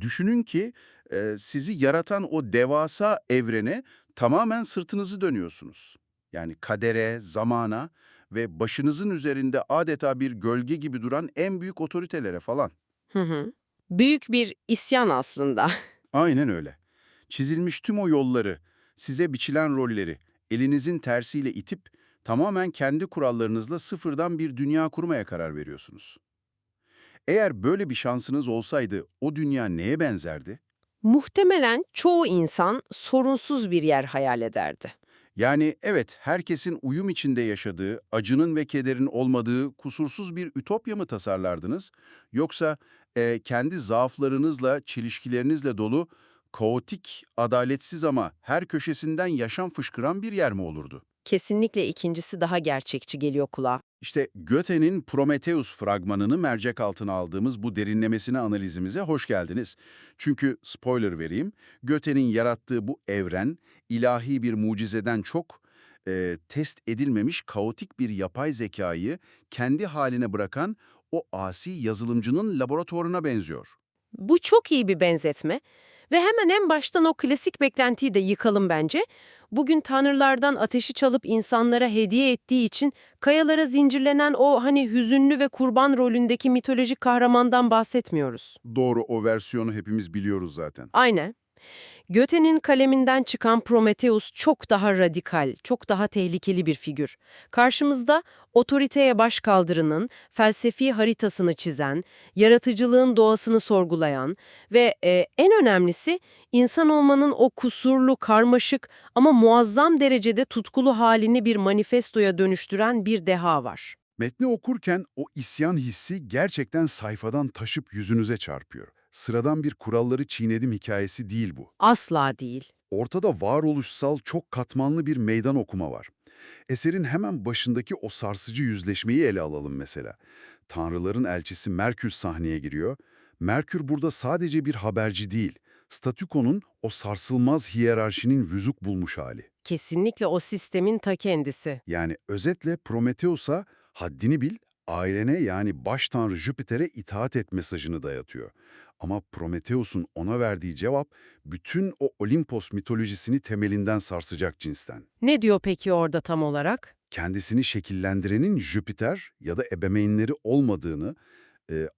Düşünün ki sizi yaratan o devasa evrene tamamen sırtınızı dönüyorsunuz. Yani kadere, zamana ve başınızın üzerinde adeta bir gölge gibi duran en büyük otoritelere falan. Hı hı. Büyük bir isyan aslında. Aynen öyle. Çizilmiş tüm o yolları, size biçilen rolleri elinizin tersiyle itip tamamen kendi kurallarınızla sıfırdan bir dünya kurmaya karar veriyorsunuz. Eğer böyle bir şansınız olsaydı o dünya neye benzerdi? Muhtemelen çoğu insan sorunsuz bir yer hayal ederdi. Yani evet, herkesin uyum içinde yaşadığı, acının ve kederin olmadığı kusursuz bir ütopya mı tasarlardınız? Yoksa kendi zaaflarınızla, çelişkilerinizle dolu, kaotik, adaletsiz ama her köşesinden yaşam fışkıran bir yer mi olurdu? Kesinlikle ikincisi daha gerçekçi geliyor kulağa. İşte Goethe'nin Prometheus fragmanını mercek altına aldığımız bu derinlemesine analizimize hoş geldiniz. Çünkü spoiler vereyim, Goethe'nin yarattığı bu evren ilahi bir mucizeden çok test edilmemiş kaotik bir yapay zekayı kendi haline bırakan o asi yazılımcının laboratuvarına benziyor. Bu çok iyi bir benzetme ve hemen en baştan o klasik beklentiyi de yıkalım bence. Bugün tanrılardan ateşi çalıp insanlara hediye ettiği için kayalara zincirlenen o hani hüzünlü ve kurban rolündeki mitolojik kahramandan bahsetmiyoruz. Doğru, o versiyonu hepimiz biliyoruz zaten. Aynen. Goethe'nin kaleminden çıkan Prometheus çok daha radikal, çok daha tehlikeli bir figür. Karşımızda otoriteye başkaldırının felsefi haritasını çizen, yaratıcılığın doğasını sorgulayan ve en önemlisi insan olmanın o kusurlu, karmaşık ama muazzam derecede tutkulu halini bir manifestoya dönüştüren bir deha var. Metni okurken o isyan hissi gerçekten sayfadan taşıp yüzünüze çarpıyor. Sıradan bir kuralları çiğnedim hikayesi değil bu. Asla değil. Ortada varoluşsal çok katmanlı bir meydan okuma var. Eserin hemen başındaki o sarsıcı yüzleşmeyi ele alalım mesela. Tanrıların elçisi Merkür sahneye giriyor. Merkür burada sadece bir haberci değil, statükonun o sarsılmaz hiyerarşinin vüzuk bulmuş hali. Kesinlikle o sistemin ta kendisi. Yani özetle Prometheus'a haddini bil, ailene yani baş tanrı Jüpiter'e itaat et mesajını dayatıyor. Ama Prometheus'un ona verdiği cevap bütün o Olimpos mitolojisini temelinden sarsacak cinsten. Ne diyor peki orada tam olarak? Kendisini şekillendirenin Jüpiter ya da ebeveynleri olmadığını,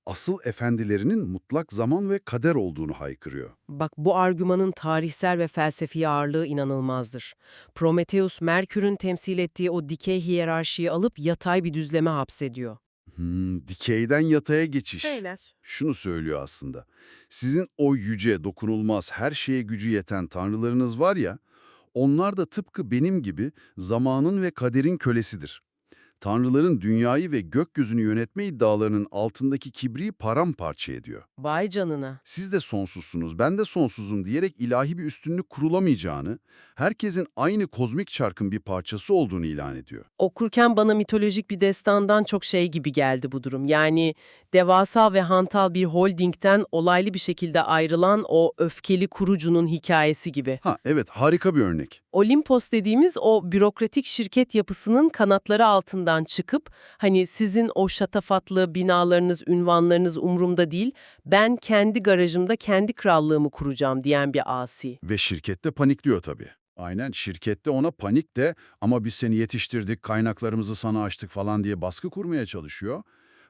asıl efendilerinin mutlak zaman ve kader olduğunu haykırıyor. Bak bu argümanın tarihsel ve felsefi ağırlığı inanılmazdır. Prometheus, Merkür'ün temsil ettiği o dikey hiyerarşiyi alıp yatay bir düzleme hapsediyor. Dikeyden yataya geçiş. Öyler. Şunu söylüyor aslında. Sizin o yüce, dokunulmaz, her şeye gücü yeten tanrılarınız var ya, onlar da tıpkı benim gibi zamanın ve kaderin kölesidir. Tanrıların dünyayı ve gökyüzünü yönetme iddialarının altındaki kibriyi paramparça ediyor. Vay canına. Siz de sonsuzsunuz, ben de sonsuzum diyerek ilahi bir üstünlük kurulamayacağını, herkesin aynı kozmik çarkın bir parçası olduğunu ilan ediyor. Okurken bana mitolojik bir destandan çok şey gibi geldi bu durum. Yani devasa ve hantal bir holdingden olaylı bir şekilde ayrılan o öfkeli kurucunun hikayesi gibi. Ha evet, harika bir örnek. Olimpos dediğimiz o bürokratik şirket yapısının kanatları altından çıkıp hani sizin o şatafatlı binalarınız, ünvanlarınız umurumda değil, ben kendi garajımda kendi krallığımı kuracağım diyen bir asi. Ve şirkette panikliyor tabii. Aynen, şirkette ona panik de ama biz seni yetiştirdik, kaynaklarımızı sana açtık falan diye baskı kurmaya çalışıyor.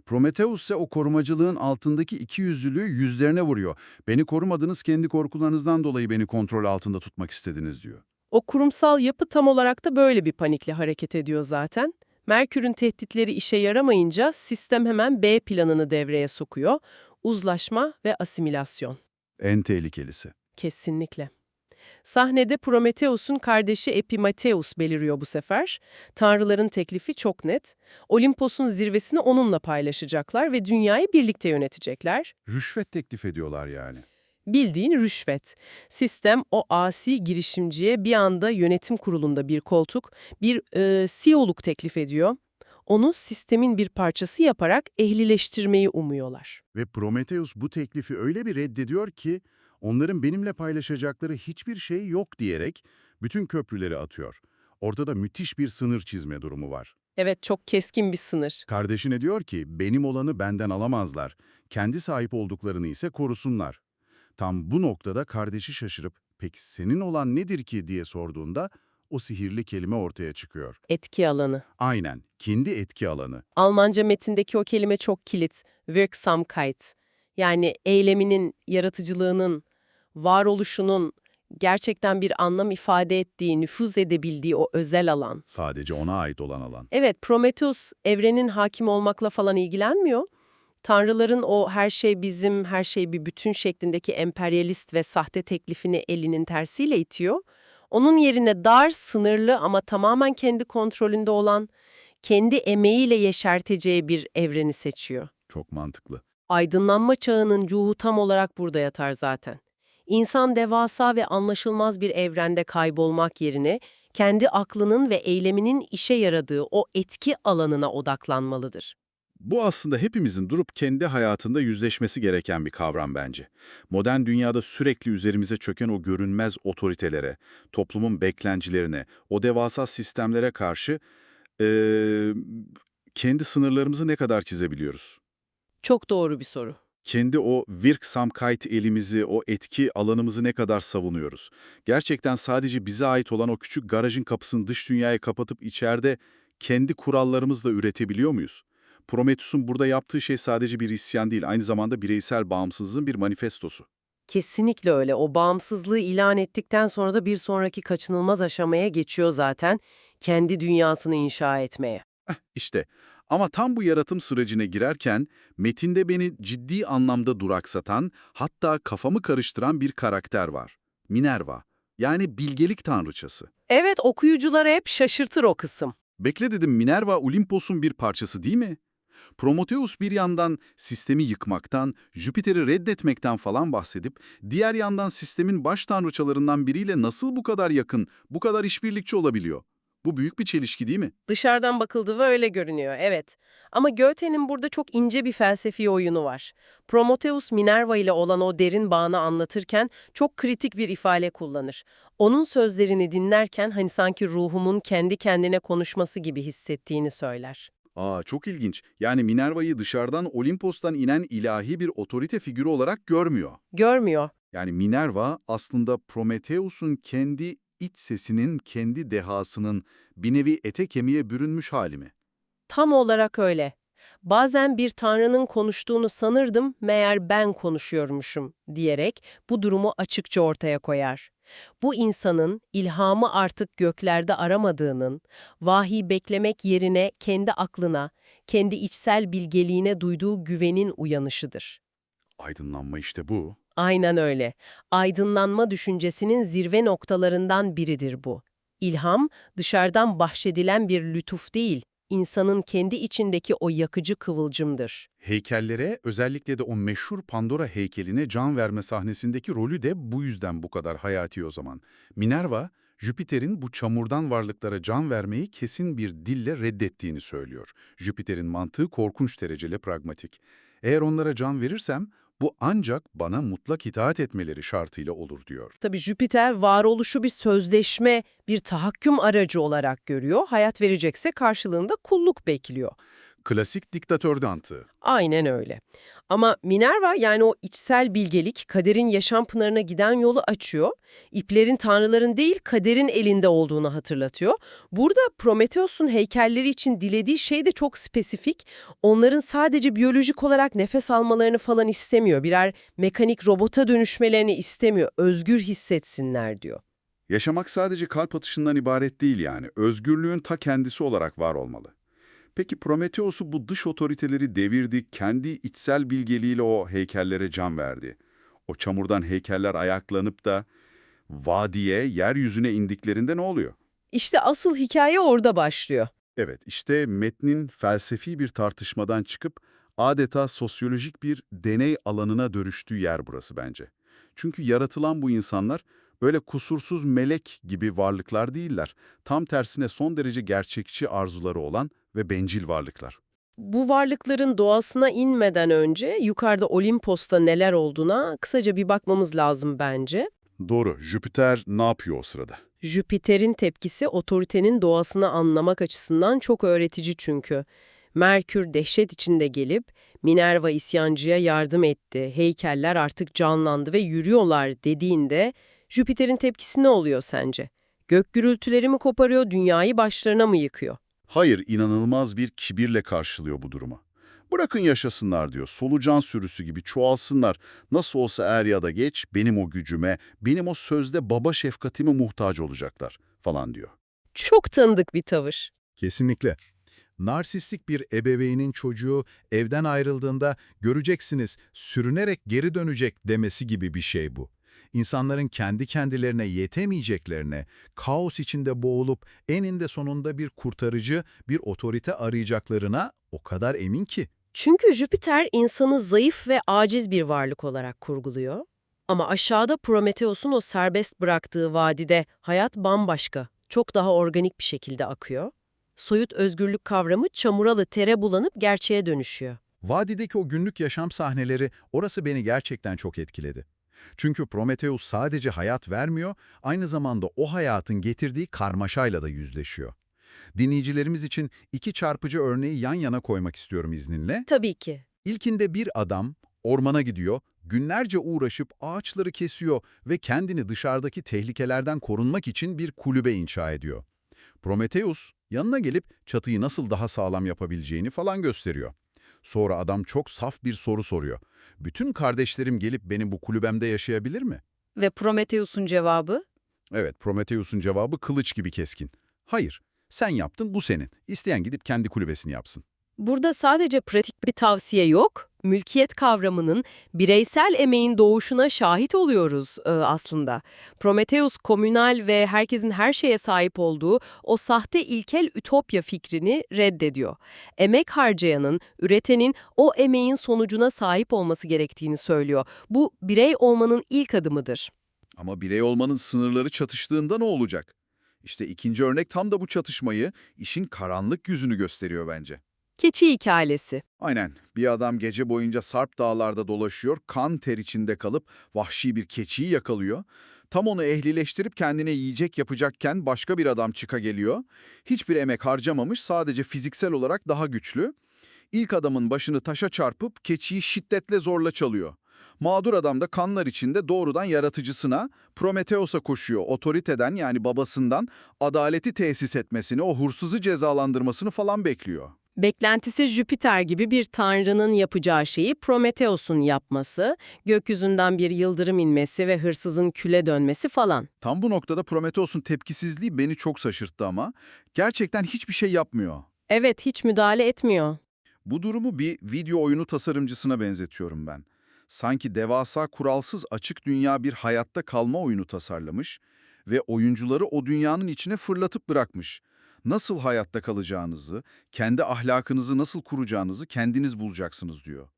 Prometheus ise o korumacılığın altındaki ikiyüzlülüğü yüzlerine vuruyor. Beni korumadınız, kendi korkularınızdan dolayı beni kontrol altında tutmak istediniz diyor. O kurumsal yapı tam olarak da böyle bir panikle hareket ediyor zaten. Merkür'ün tehditleri işe yaramayınca sistem hemen B planını devreye sokuyor. Uzlaşma ve asimilasyon. En tehlikelisi. Kesinlikle. Sahnede Prometheus'un kardeşi Epimetheus beliriyor bu sefer. Tanrıların teklifi çok net. Olimpos'un zirvesini onunla paylaşacaklar ve dünyayı birlikte yönetecekler. Rüşvet teklif ediyorlar yani. Bildiğin rüşvet. Sistem o asi girişimciye bir anda yönetim kurulunda bir koltuk, bir CEO'luk teklif ediyor. Onu sistemin bir parçası yaparak ehlileştirmeyi umuyorlar. Ve Prometheus bu teklifi öyle bir reddediyor ki onların benimle paylaşacakları hiçbir şey yok diyerek bütün köprüleri atıyor. Ortada müthiş bir sınır çizme durumu var. Evet, çok keskin bir sınır. Kardeşine diyor ki benim olanı benden alamazlar, kendi sahip olduklarını ise korusunlar. Tam bu noktada kardeşi şaşırıp "Peki senin olan nedir ki?" diye sorduğunda o sihirli kelime ortaya çıkıyor. Etki alanı. Aynen, kendi etki alanı. Almanca metindeki o kelime çok kilit. Wirksamkeit. Yani eyleminin, yaratıcılığının, varoluşunun gerçekten bir anlam ifade ettiği, nüfuz edebildiği o özel alan. Sadece ona ait olan alan. Evet, Prometheus evrenin hakim olmakla falan ilgilenmiyor. Tanrıların o her şey bizim, her şey bir bütün şeklindeki emperyalist ve sahte teklifini elinin tersiyle itiyor. Onun yerine dar, sınırlı ama tamamen kendi kontrolünde olan, kendi emeğiyle yeşerteceği bir evreni seçiyor. Çok mantıklı. Aydınlanma çağının ruhu tam olarak burada yatar zaten. İnsan devasa ve anlaşılmaz bir evrende kaybolmak yerine kendi aklının ve eyleminin işe yaradığı o etki alanına odaklanmalıdır. Bu aslında hepimizin durup kendi hayatında yüzleşmesi gereken bir kavram bence. Modern dünyada sürekli üzerimize çöken o görünmez otoritelere, toplumun beklentilerine, o devasa sistemlere karşı eee, kendi sınırlarımızı ne kadar çizebiliyoruz? Çok doğru bir soru. Kendi o Wirksamkeit elimizi, o etki alanımızı ne kadar savunuyoruz? Gerçekten sadece bize ait olan o küçük garajın kapısını dış dünyaya kapatıp içeride kendi kurallarımızla üretebiliyor muyuz? Prometheus'un burada yaptığı şey sadece bir isyan değil, aynı zamanda bireysel bağımsızlığın bir manifestosu. Kesinlikle öyle. O bağımsızlığı ilan ettikten sonra da bir sonraki kaçınılmaz aşamaya geçiyor zaten. Kendi dünyasını inşa etmeye. İşte ama tam bu yaratım sürecine girerken metinde beni ciddi anlamda duraksatan, hatta kafamı karıştıran bir karakter var. Minerva, yani bilgelik tanrıçası. Evet, okuyucuları hep şaşırtır o kısım. Bekle dedim, Minerva Olimpos'un bir parçası değil mi? Prometheus bir yandan sistemi yıkmaktan, Jüpiter'i reddetmekten falan bahsedip, diğer yandan sistemin baş tanrıçalarından biriyle nasıl bu kadar yakın, bu kadar işbirlikçi olabiliyor? Bu büyük bir çelişki değil mi? Dışarıdan bakıldığı öyle görünüyor, evet. Ama Goethe'nin burada çok ince bir felsefi oyunu var. Prometheus, Minerva ile olan o derin bağını anlatırken çok kritik bir ifade kullanır. Onun sözlerini dinlerken hani sanki ruhumun kendi kendine konuşması gibi hissettiğini söyler. Çok ilginç. Yani Minerva'yı dışarıdan Olimpos'tan inen ilahi bir otorite figürü olarak görmüyor. Görmüyor. Yani Minerva aslında Prometheus'un kendi iç sesinin, kendi dehasının bir nevi ete kemiğe bürünmüş hali mi? Tam olarak öyle. Bazen bir tanrının konuştuğunu sanırdım, meğer ben konuşuyormuşum diyerek bu durumu açıkça ortaya koyar. Bu insanın ilhamı artık göklerde aramadığının, vahiy beklemek yerine kendi aklına, kendi içsel bilgeliğine duyduğu güvenin uyanışıdır. Aydınlanma işte bu. Aynen öyle. Aydınlanma düşüncesinin zirve noktalarından biridir bu. İlham, dışarıdan bahşedilen bir lütuf değil, insanın kendi içindeki o yakıcı kıvılcımdır. Heykellere, özellikle de o meşhur Pandora heykeline can verme sahnesindeki rolü de bu yüzden bu kadar hayati o zaman. Minerva, Jüpiter'in bu çamurdan varlıklara can vermeyi kesin bir dille reddettiğini söylüyor. Jüpiter'in mantığı korkunç derecede pragmatik. Eğer onlara can verirsem, bu ancak bana mutlak itaat etmeleri şartıyla olur diyor. Tabii Jüpiter varoluşu bir sözleşme, bir tahakküm aracı olarak görüyor. Hayat verecekse karşılığında kulluk bekliyor. Klasik diktatör mantığı. Aynen öyle. Ama Minerva yani o içsel bilgelik kaderin yaşam pınarına giden yolu açıyor. İplerin tanrıların değil kaderin elinde olduğunu hatırlatıyor. Burada Prometheus'un heykelleri için dilediği şey de çok spesifik. Onların sadece biyolojik olarak nefes almalarını falan istemiyor. Birer mekanik robota dönüşmelerini istemiyor. Özgür hissetsinler diyor. Yaşamak sadece kalp atışından ibaret değil yani. Özgürlüğün ta kendisi olarak var olmalı. Peki Prometheus'u bu dış otoriteleri devirdi, kendi içsel bilgeliğiyle o heykellere can verdi. O çamurdan heykeller ayaklanıp da vadiye, yeryüzüne indiklerinde ne oluyor? İşte asıl hikaye orada başlıyor. Evet, işte metnin felsefi bir tartışmadan çıkıp adeta sosyolojik bir deney alanına dönüştüğü yer burası bence. Çünkü yaratılan bu insanlar böyle kusursuz melek gibi varlıklar değiller. Tam tersine son derece gerçekçi arzuları olan ve bencil varlıklar. Bu varlıkların doğasına inmeden önce yukarıda Olimpos'ta neler olduğuna kısaca bir bakmamız lazım bence. Doğru, Jüpiter ne yapıyor o sırada? Jüpiter'in tepkisi otoritenin doğasını anlamak açısından çok öğretici çünkü. Merkür dehşet içinde gelip Minerva isyancıya yardım etti, heykeller artık canlandı ve yürüyorlar dediğinde Jüpiter'in tepkisi ne oluyor sence? Gök gürültüleri mi koparıyor, dünyayı başlarına mı yıkıyor? Hayır, inanılmaz bir kibirle karşılıyor bu durumu. Bırakın yaşasınlar diyor, solucan sürüsü gibi çoğalsınlar. Nasıl olsa er ya da geç benim o gücüme, benim o sözde baba şefkatime muhtaç olacaklar falan diyor. Çok tanıdık bir tavır. Kesinlikle. Narsistik bir ebeveynin çocuğu evden ayrıldığında göreceksiniz sürünerek geri dönecek demesi gibi bir şey bu. İnsanların kendi kendilerine yetemeyeceklerine, kaos içinde boğulup eninde sonunda bir kurtarıcı, bir otorite arayacaklarına o kadar emin ki. Çünkü Jüpiter insanı zayıf ve aciz bir varlık olarak kurguluyor. Ama aşağıda Prometheus'un o serbest bıraktığı vadide hayat bambaşka, çok daha organik bir şekilde akıyor. Soyut özgürlük kavramı çamuralı tere bulanıp gerçeğe dönüşüyor. Vadideki o günlük yaşam sahneleri, orası beni gerçekten çok etkiledi. Çünkü Prometheus sadece hayat vermiyor, aynı zamanda o hayatın getirdiği karmaşayla da yüzleşiyor. Dinleyicilerimiz için iki çarpıcı örneği yan yana koymak istiyorum izninle. Tabii ki. İlkinde bir adam ormana gidiyor, günlerce uğraşıp ağaçları kesiyor ve kendini dışarıdaki tehlikelerden korunmak için bir kulübe inşa ediyor. Prometheus yanına gelip çatıyı nasıl daha sağlam yapabileceğini falan gösteriyor. Sonra adam çok saf bir soru soruyor. Bütün kardeşlerim gelip benim bu kulübemde yaşayabilir mi? Ve Prometheus'un cevabı? Evet, Prometheus'un cevabı kılıç gibi keskin. Hayır, sen yaptın, bu senin. İsteyen gidip kendi kulübesini yapsın. Burada sadece pratik bir tavsiye yok, mülkiyet kavramının bireysel emeğin doğuşuna şahit oluyoruz aslında. Prometheus komünal ve herkesin her şeye sahip olduğu o sahte ilkel ütopya fikrini reddediyor. Emek harcayanın, üretenin o emeğin sonucuna sahip olması gerektiğini söylüyor. Bu birey olmanın ilk adımıdır. Ama birey olmanın sınırları çatıştığında ne olacak? İşte ikinci örnek tam da bu çatışmayı, işin karanlık yüzünü gösteriyor bence. Keçi hikayesi. Aynen. Bir adam gece boyunca Sarp dağlarda dolaşıyor, kan ter içinde kalıp vahşi bir keçiyi yakalıyor. Tam onu ehlileştirip kendine yiyecek yapacakken başka bir adam çıka geliyor. Hiçbir emek harcamamış, sadece fiziksel olarak daha güçlü. İlk adamın başını taşa çarpıp keçiyi şiddetle zorla çalıyor. Mağdur adam da kanlar içinde doğrudan yaratıcısına, Prometheus'a koşuyor. Otoriteden yani babasından adaleti tesis etmesini, o hursuzu cezalandırmasını falan bekliyor. Beklentisi Jüpiter gibi bir tanrının yapacağı şeyi Prometheus'un yapması, gökyüzünden bir yıldırım inmesi ve hırsızın küle dönmesi falan. Tam bu noktada Prometheus'un tepkisizliği beni çok şaşırttı ama gerçekten hiçbir şey yapmıyor. Evet, hiç müdahale etmiyor. Bu durumu bir video oyunu tasarımcısına benzetiyorum ben. Sanki devasa kuralsız açık dünya bir hayatta kalma oyunu tasarlamış ve oyuncuları o dünyanın içine fırlatıp bırakmış. Nasıl hayatta kalacağınızı, kendi ahlakınızı nasıl kuracağınızı kendiniz bulacaksınız diyor.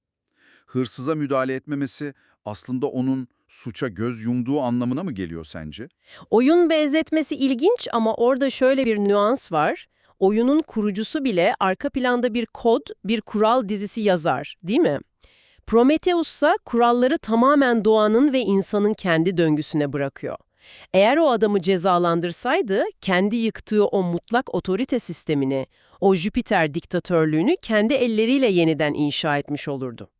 Hırsıza müdahale etmemesi aslında onun suça göz yumduğu anlamına mı geliyor sence? Oyun benzetmesi ilginç ama orada şöyle bir nüans var. Oyunun kurucusu bile arka planda bir kod, bir kural dizisi yazar, değil mi? Prometheus ise kuralları tamamen doğanın ve insanın kendi döngüsüne bırakıyor. Eğer o adamı cezalandırsaydı, kendi yıktığı o mutlak otorite sistemini, o Jüpiter diktatörlüğünü kendi elleriyle yeniden inşa etmiş olurdu.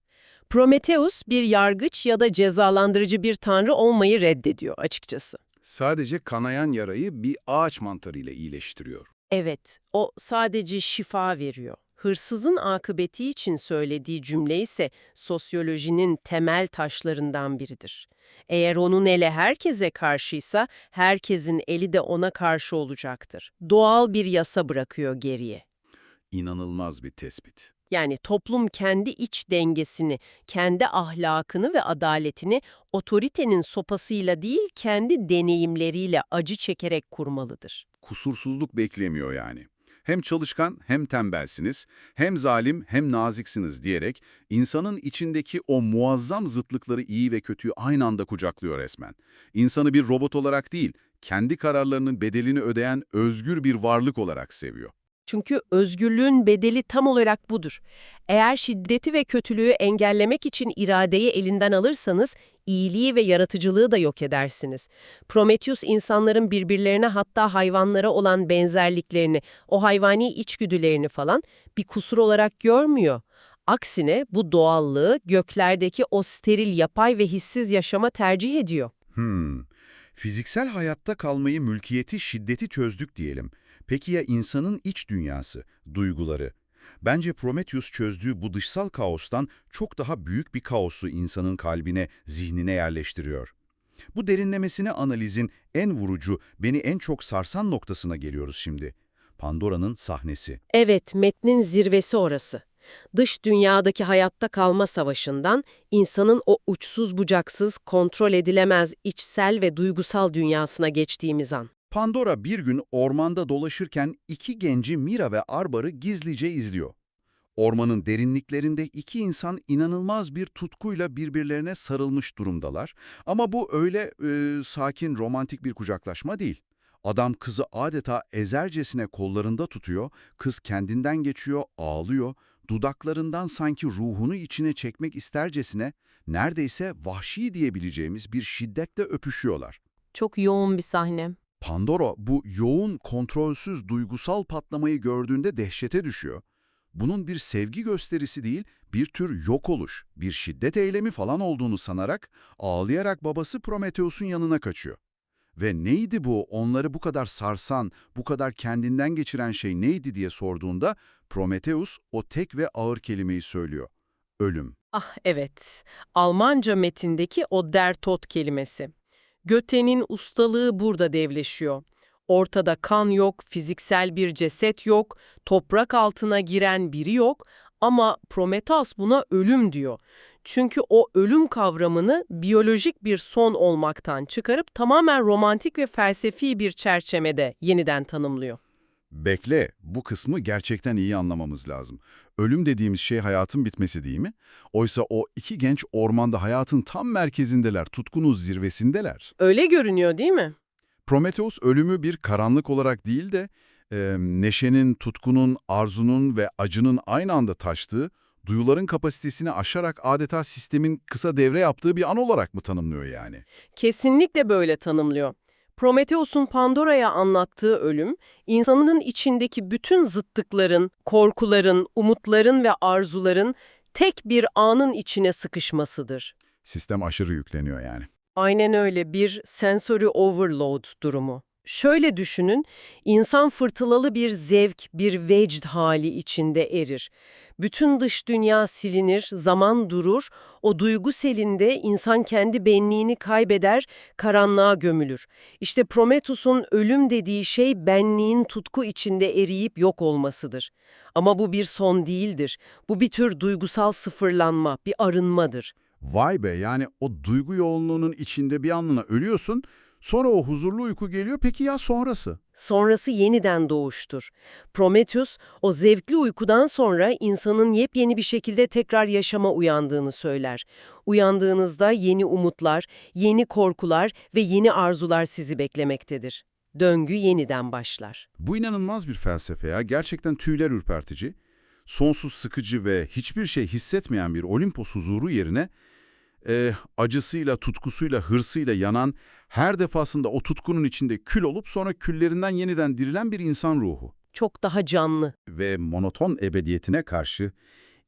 Prometheus bir yargıç ya da cezalandırıcı bir tanrı olmayı reddediyor açıkçası. Sadece kanayan yarayı bir ağaç mantarıyla iyileştiriyor. Evet, o sadece şifa veriyor. Hırsızın akıbeti için söylediği cümle ise sosyolojinin temel taşlarından biridir. Eğer onun eli herkese karşıysa, herkesin eli de ona karşı olacaktır. Doğal bir yasa bırakıyor geriye. İnanılmaz bir tespit. Yani toplum kendi iç dengesini, kendi ahlakını ve adaletini otoritenin sopasıyla değil, kendi deneyimleriyle acı çekerek kurmalıdır. Kusursuzluk beklemiyor yani. Hem çalışkan hem tembelsiniz, hem zalim hem naziksiniz diyerek insanın içindeki o muazzam zıtlıkları iyi ve kötüyü aynı anda kucaklıyor resmen. İnsanı bir robot olarak değil, kendi kararlarının bedelini ödeyen özgür bir varlık olarak seviyor. Çünkü özgürlüğün bedeli tam olarak budur. Eğer şiddeti ve kötülüğü engellemek için iradeyi elinden alırsanız, iyiliği ve yaratıcılığı da yok edersiniz. Prometheus insanların birbirlerine hatta hayvanlara olan benzerliklerini, o hayvani içgüdülerini falan bir kusur olarak görmüyor. Aksine bu doğallığı göklerdeki o steril, yapay ve hissiz yaşama tercih ediyor. Fiziksel hayatta kalmayı, mülkiyeti, şiddeti çözdük diyelim. Peki ya insanın iç dünyası, duyguları? Bence Prometheus çözdüğü bu dışsal kaostan çok daha büyük bir kaosu insanın kalbine, zihnine yerleştiriyor. Bu derinlemesine analizin en vurucu, beni en çok sarsan noktasına geliyoruz şimdi. Pandora'nın sahnesi. Evet, metnin zirvesi orası. Dış dünyadaki hayatta kalma savaşından insanın o uçsuz bucaksız, kontrol edilemez içsel ve duygusal dünyasına geçtiğimiz an. Pandora bir gün ormanda dolaşırken iki genci Mira ve Arbar'ı gizlice izliyor. Ormanın derinliklerinde iki insan inanılmaz bir tutkuyla birbirlerine sarılmış durumdalar. Ama bu öyle sakin, romantik bir kucaklaşma değil. Adam kızı adeta ezercesine kollarında tutuyor, kız kendinden geçiyor, ağlıyor, dudaklarından sanki ruhunu içine çekmek istercesine neredeyse vahşi diyebileceğimiz bir şiddetle öpüşüyorlar. Çok yoğun bir sahne. Pandora bu yoğun, kontrolsüz duygusal patlamayı gördüğünde dehşete düşüyor. Bunun bir sevgi gösterisi değil, bir tür yok oluş, bir şiddet eylemi falan olduğunu sanarak ağlayarak babası Prometheus'un yanına kaçıyor. Ve neydi bu, onları bu kadar sarsan, bu kadar kendinden geçiren şey neydi diye sorduğunda Prometheus o tek ve ağır kelimeyi söylüyor. Ölüm. Ah evet, Almanca metindeki o der Tod kelimesi. Goethe'nin ustalığı burada devleşiyor. Ortada kan yok, fiziksel bir ceset yok, toprak altına giren biri yok ama Prometheus buna ölüm diyor. Çünkü o ölüm kavramını biyolojik bir son olmaktan çıkarıp tamamen romantik ve felsefi bir çerçevede yeniden tanımlıyor. Bekle, bu kısmı gerçekten iyi anlamamız lazım. Ölüm dediğimiz şey hayatın bitmesi değil mi? Oysa o iki genç ormanda hayatın tam merkezindeler, tutkunun zirvesindeler. Öyle görünüyor değil mi? Prometheus ölümü bir karanlık olarak değil de neşenin, tutkunun, arzunun ve acının aynı anda taştığı, duyuların kapasitesini aşarak adeta sistemin kısa devre yaptığı bir an olarak mı tanımlıyor yani? Kesinlikle böyle tanımlıyor. Prometheus'un Pandora'ya anlattığı ölüm, insanın içindeki bütün zıttıkların, korkuların, umutların ve arzuların tek bir anın içine sıkışmasıdır. Sistem aşırı yükleniyor yani. Aynen öyle, bir sensory overload durumu. Şöyle düşünün, insan fırtınalı bir zevk, bir vecd hali içinde erir. Bütün dış dünya silinir, zaman durur, o duygu selinde insan kendi benliğini kaybeder, karanlığa gömülür. İşte Prometheus'un ölüm dediği şey benliğin tutku içinde eriyip yok olmasıdır. Ama bu bir son değildir. Bu bir tür duygusal sıfırlanma, bir arınmadır. Vay be, yani o duygu yoğunluğunun içinde bir anlığına ölüyorsun, sonra o huzurlu uyku geliyor, peki ya sonrası? Sonrası yeniden doğuştur. Prometheus, o zevkli uykudan sonra insanın yepyeni bir şekilde tekrar yaşama uyandığını söyler. Uyandığınızda yeni umutlar, yeni korkular ve yeni arzular sizi beklemektedir. Döngü yeniden başlar. Bu inanılmaz bir felsefe ya, gerçekten tüyler ürpertici. Sonsuz sıkıcı ve hiçbir şey hissetmeyen bir Olimpos huzuru yerine acısıyla, tutkusuyla, hırsıyla yanan, her defasında o tutkunun içinde kül olup sonra küllerinden yeniden dirilen bir insan ruhu. Çok daha canlı. Ve monoton ebediyetine karşı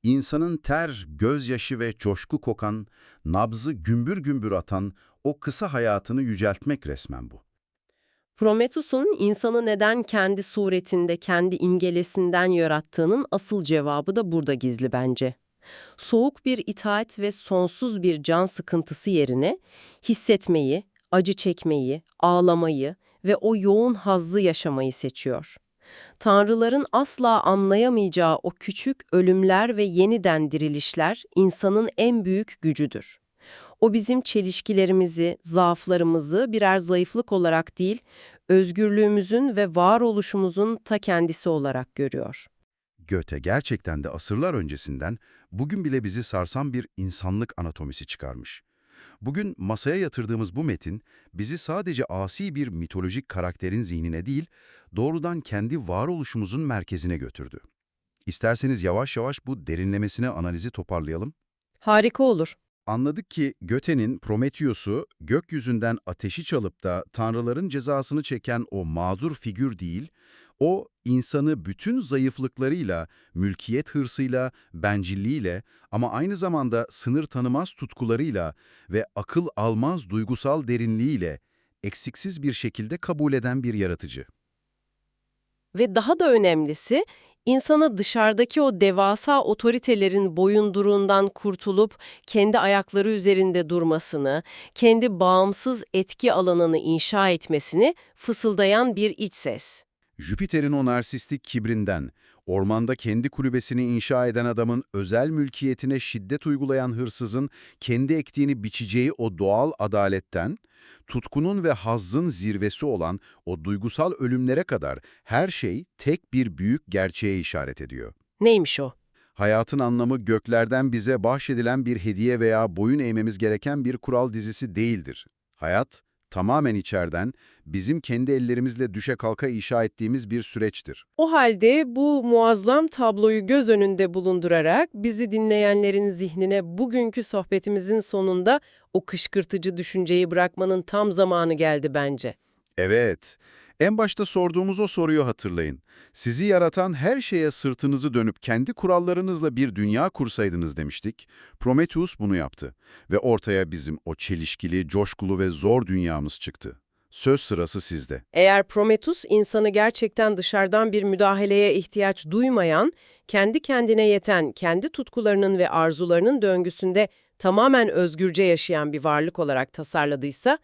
insanın ter, gözyaşı ve coşku kokan, nabzı gümbür gümbür atan o kısa hayatını yüceltmek resmen bu. Prometheus'un insanı neden kendi suretinde, kendi imgelesinden yarattığının asıl cevabı da burada gizli bence. Soğuk bir itaat ve sonsuz bir can sıkıntısı yerine hissetmeyi, acı çekmeyi, ağlamayı ve o yoğun hazzı yaşamayı seçiyor. Tanrıların asla anlayamayacağı o küçük ölümler ve yeniden dirilişler insanın en büyük gücüdür. O bizim çelişkilerimizi, zaaflarımızı birer zayıflık olarak değil, özgürlüğümüzün ve varoluşumuzun ta kendisi olarak görüyor. Goethe gerçekten de asırlar öncesinden bugün bile bizi sarsan bir insanlık anatomisi çıkarmış. Bugün masaya yatırdığımız bu metin, bizi sadece asi bir mitolojik karakterin zihnine değil, doğrudan kendi varoluşumuzun merkezine götürdü. İsterseniz yavaş yavaş bu derinlemesine analizi toparlayalım. Harika olur. Anladık ki Göte'nin Prometheus'u gökyüzünden ateşi çalıp da tanrıların cezasını çeken o mağdur figür değil, o insanı bütün zayıflıklarıyla, mülkiyet hırsıyla, bencilliğiyle ama aynı zamanda sınır tanımaz tutkularıyla ve akıl almaz duygusal derinliğiyle eksiksiz bir şekilde kabul eden bir yaratıcı. Ve daha da önemlisi, insanı dışarıdaki o devasa otoritelerin boyunduruğundan kurtulup kendi ayakları üzerinde durmasını, kendi bağımsız etki alanını inşa etmesini fısıldayan bir iç ses. Jüpiter'in o narsistik kibrinden, ormanda kendi kulübesini inşa eden adamın özel mülkiyetine şiddet uygulayan hırsızın kendi ektiğini biçeceği o doğal adaletten, tutkunun ve hazzın zirvesi olan o duygusal ölümlere kadar her şey tek bir büyük gerçeğe işaret ediyor. Neymiş o? Hayatın anlamı göklerden bize bahşedilen bir hediye veya boyun eğmemiz gereken bir kural dizisi değildir. Hayat, tamamen içeriden, bizim kendi ellerimizle düşe kalka inşa ettiğimiz bir süreçtir. O halde bu muazzam tabloyu göz önünde bulundurarak bizi dinleyenlerin zihnine bugünkü sohbetimizin sonunda o kışkırtıcı düşünceyi bırakmanın tam zamanı geldi bence. Evet, en başta sorduğumuz o soruyu hatırlayın. Sizi yaratan her şeye sırtınızı dönüp kendi kurallarınızla bir dünya kursaydınız demiştik. Prometheus bunu yaptı ve ortaya bizim o çelişkili, coşkulu ve zor dünyamız çıktı. Söz sırası sizde. Eğer Prometheus insanı gerçekten dışarıdan bir müdahaleye ihtiyaç duymayan, kendi kendine yeten, kendi tutkularının ve arzularının döngüsünde tamamen özgürce yaşayan bir varlık olarak tasarladıysa,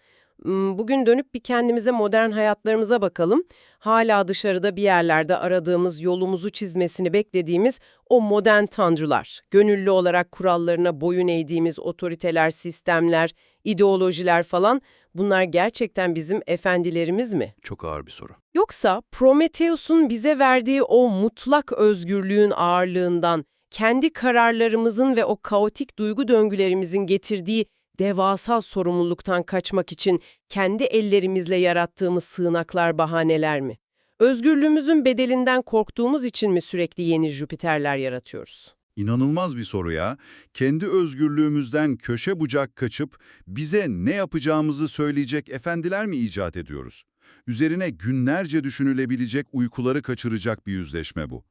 bugün dönüp bir kendimize, modern hayatlarımıza bakalım. Hala dışarıda bir yerlerde aradığımız, yolumuzu çizmesini beklediğimiz o modern tanrılar, gönüllü olarak kurallarına boyun eğdiğimiz otoriteler, sistemler, ideolojiler falan, bunlar gerçekten bizim efendilerimiz mi? Çok ağır bir soru. Yoksa Prometheus'un bize verdiği o mutlak özgürlüğün ağırlığından, kendi kararlarımızın ve o kaotik duygu döngülerimizin getirdiği devasa sorumluluktan kaçmak için kendi ellerimizle yarattığımız sığınaklar, bahaneler mi? Özgürlüğümüzün bedelinden korktuğumuz için mi sürekli yeni Jüpiterler yaratıyoruz? İnanılmaz bir soru ya. Kendi özgürlüğümüzden köşe bucak kaçıp bize ne yapacağımızı söyleyecek efendiler mi icat ediyoruz? Üzerine günlerce düşünülebilecek, uykuları kaçıracak bir yüzleşme bu.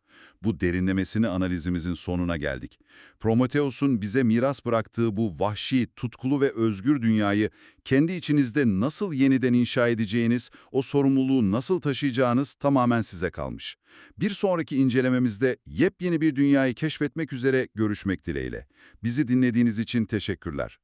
Bu derinlemesine analizimizin sonuna geldik. Prometheus'un bize miras bıraktığı bu vahşi, tutkulu ve özgür dünyayı kendi içinizde nasıl yeniden inşa edeceğiniz, o sorumluluğu nasıl taşıyacağınız tamamen size kalmış. Bir sonraki incelememizde yepyeni bir dünyayı keşfetmek üzere görüşmek dileğiyle. Bizi dinlediğiniz için teşekkürler.